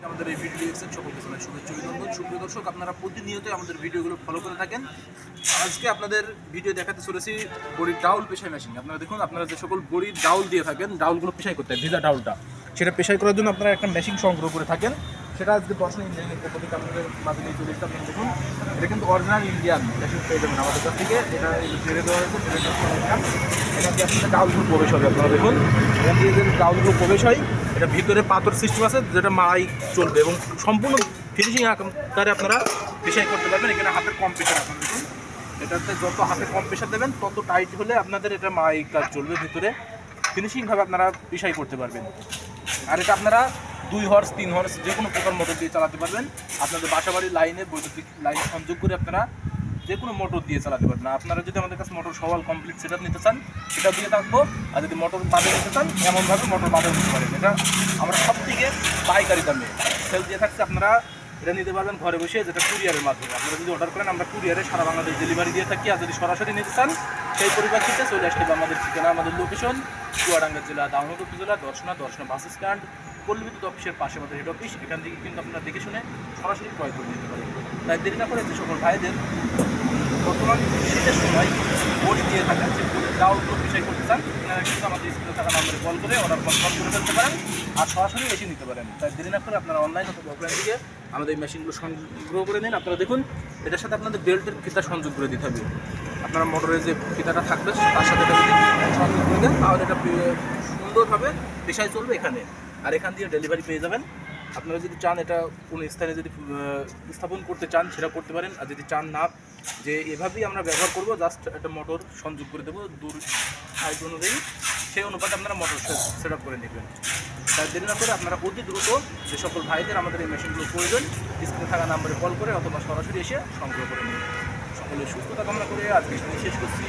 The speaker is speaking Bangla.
আমাদের এই ভিডিও দেখছেন সকলকে জানাই শুভেচ্ছা অভিনন্দন। সুপ্রিয় দর্শক, আপনারা প্রতিনিয়তই আমাদের ভিডিওগুলো ফলো করে থাকেন। আজকে আপনাদের ভিডিও দেখাতে চলেছি বড়ির ডাউল পেশাই মেশিন। আপনারা দেখুন, আপনারা যে সকল বড়ির ডাউল দিয়ে থাকেন, ডাউলগুলো পেশাই করতে হয়, ভিজা ডাউলটা, সেটা পেশাই করার জন্য আপনারা একটা মেশিন সংগ্রহ করে থাকেন। সেটা আজকে দর্শন ইঞ্জিনিয়ারিং পক্ষ থেকে আপনাদের মাঝে নিয়ে চলে এসেছে। আপনারা দেখুন, এটা কিন্তু অরিজিনাল ইন্ডিয়ান মেশিন পেয়ে যাবেন আমাদের কাছ থেকে। এটা ছেড়ে দেওয়া হয়েছে, এটা দিয়ে আপনাদের ডাউলগুলো প্রবেশ হবে। আপনারা দেখুন, এখান দিয়ে যে ডাউলগুলো প্রবেশ হয়, এটা ভিতরে পাথর সিস্টেম আছে, যেটা মাড়াই চলবে এবং সম্পূর্ণ ফিনিশিং আকারে আপনারা পেশাই করতে পারবেন। এখানে হাতের কম প্রেশার, আপনারা দেখুন, এটাতে যত হাতে কম প্রেশার দেবেন তত টাইট হলে আপনাদের এটা মাড়াই কাজ চলবে, ভিতরে ফিনিশিংভাবে আপনারা পেশাই করতে পারবেন। আর এটা আপনারা 2 হর্স 3 হর্স যে কোনো প্রকার মোটর দিয়ে চালাতে পারবেন। আপনাদের বাসাবাড়ির লাইনে বৈদ্যুতিক লাইনে সংযোগ করে আপনারা যে কোনো মোটর দিয়ে চালাতে পারবেন। আপনারা যদি আমাদের কাছে মোটর সওয়াল কমপ্লিট সেটআপ নিতে চান, সেটা দিয়ে থাকবো। আর যদি মোটর বাদে নিতে চান, এমনভাবে মোটর বাদে নিতে পারেন। এটা আমরা সব থেকে পাইকারি দামে সেল দিয়ে থাকছে। আপনারা এটা নিতে পারবেন ঘরে বসে, যেটা কুরিয়ারের মাধ্যমে। আপনারা যদি অর্ডার করেন, আমরা কুরিয়ারে সারা বাংলাদেশ ডেলিভারি দিয়ে থাকি। আর যদি সরাসরি নিতে চান, সেই পরিপ্রেক্ষিতে চলে আসতে হবে আমাদের ঠিকানা, আমাদের লোকেশন চুয়াডাঙ্গা জেলা, দাউদকান্দি উপজেলা, দর্শনা বাস স্ট্যান্ড, পল্লী বিদ্যুৎ অফিসের পাশে আমাদের হেড অফিস। এখান থেকে কিন্তু আপনারা দেখে শুনে সরাসরি ক্রয় করে নিতে পারেন। তাই দেরি না করে যে সকল ভাইদের বর্তমান শীতের সময় বড়ি দিয়ে থাকেন, যে বড়ির ডাউলগুলো পেশাই করতে চান, আপনারা কিন্তু আমাদের স্ক্রিনে থাকা নম্বরে কল করে অর্ডার কনফার্ম করে ফেলতে পারেন আর সরাসরি এসে নিতে পারেন। তাই দেরি না করে আপনারা অনলাইন অথবা অফলাইন থেকে আমাদের এই মেশিনগুলো সংগ্রহ করে নিন। আপনারা দেখুন, এটার সাথে আপনাদের বেল্টের ফিতা সংযোগ করে দিতে হবে। আপনারা মোটরের যে ফিতাটা থাকবে তার সাথে এটা যদি সংযোগ করে দেন, তাহলে এটা সুন্দরভাবে পেশায় চলবে এখানে। আর এখান দিয়ে ডেলিভারি পেয়ে যাবেন। আপনারা যদি চান এটা কোনো স্থানে যদি স্থাপন করতে চান, সেটা করতে পারেন। আর যদি চান না যে এভাবেই আমরা ব্যবহার করব, জাস্ট একটা মোটর সংযোগ করে দেবো দূর সাইজ অনুযায়ী, সেই অনুপাতে আপনারা মোটর সেট আপ করে নেবেন। তাই দেরি না করে আপনারা অতি দ্রুত যে সকল ভাইদের আমাদের এই মেশিনগুলো প্রয়োজন, স্ক্রিনে থাকা নাম্বারে কল করে অথবা সরাসরি এসে সংগ্রহ করে নেবেন। সকলের সুস্থতা কামনা করে আজকে শেষ করছি।